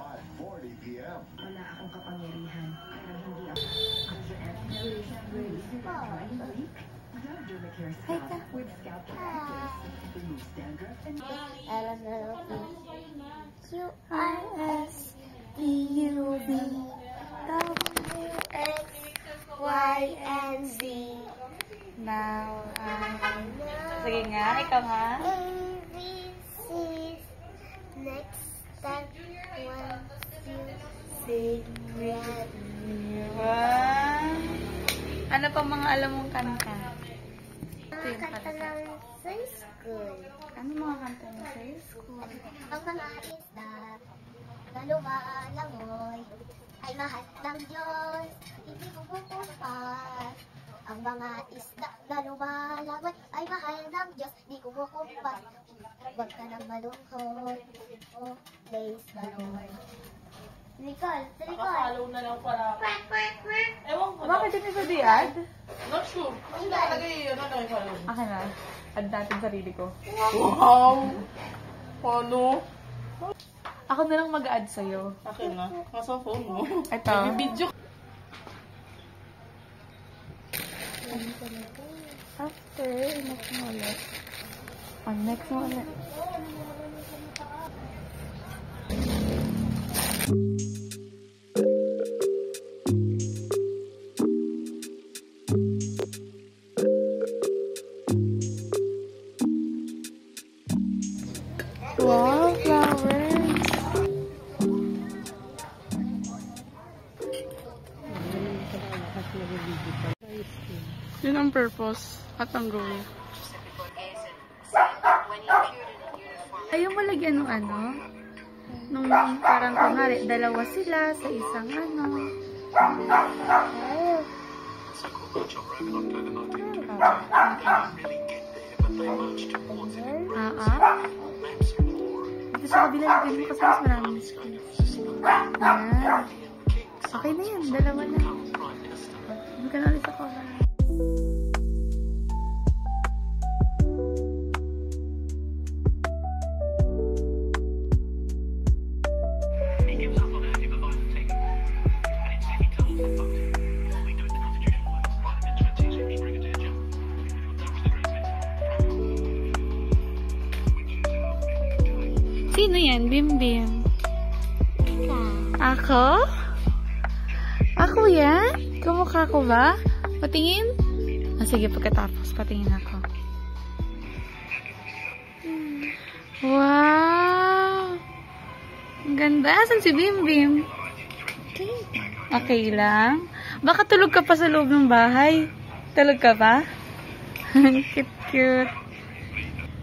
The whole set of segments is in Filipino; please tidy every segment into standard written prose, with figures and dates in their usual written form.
5:40 p.m. Wala akong kapangyarihan, pero hindi ako. With scalp practice, removes dandruff and QRSTUVWXYZ. Now, sige nga, ikaw nga. ABCs. Next step, 1, 2, 3, Ano pa mga alam mong kanta? kanta ng sa school. Ano mga kanta mo sa school? Ang mga isda na lumalangoy ay mahal ng Diyos, hindi kumukumpas. Ang mga isda na lumalangoy ay mahal ng Diyos, hindi kumukumpas. Huwag ka nang malungkot, oh, praise the Lord. Nicole, sa Nicole. Follow na lang para. Ewan ko. Bakit hindi sa di-add? Not sure. Ang lalagay yun. Ano yung follow? Akin na. Add natin sarili ko. Wow! Follow? Ako na lang mag-add sa'yo. Akin na. Nasa phone mo. Ito. May video. After, next mo ulit. Next mo ulit. Wow, flowers! Yun ang purpose at ang goal. Ayaw mo lagyan ng ano? Nung parang kunwari, dalawa sila sa isang ano. Dito sa kabila lagyan mo kasi mas maraming space. Ayan. Okay na yan, dalawa na. Hindi ka na ulit ako. Sino yan? Bim Bim? Ako? Ako yan? Kamukha ko ba? Patingin? Sige, pagkatapos patingin ako. Wow! Ang ganda. Asan si Bim Bim? Okay lang. Baka tulog ka pa sa loob ng bahay. Tulog ka pa? Cute, cute.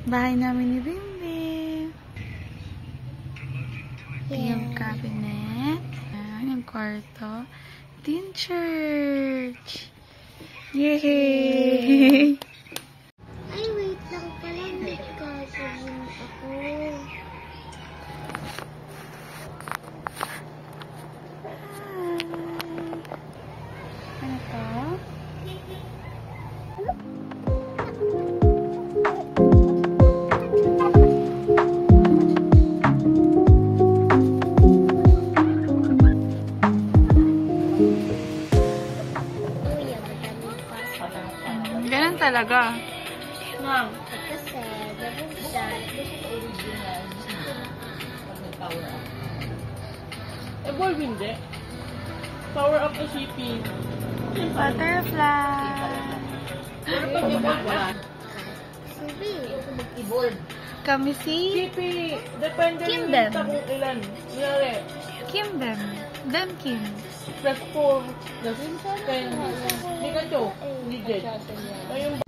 Bahay namin ni Bim Bim. Yung cabinet. Ayan, yung kwarto. Ito yung church. Yay! Ay, wait lang pala. Hindi kasabihin ako. Ano to? Ganun talaga. Ma'am. Kasi, nabuksan. Original. Power up. Evolve hindi. Power up to CP. Butterfly. Pero pag evolve wala. Sabi. Mag-evolve. Kami si CP. Depende rin Kimben. sa kung ilan. Kunyari. Kimben. Dan Kim. +4. +10. Hindi ka joke. Hindi jet. Ayun.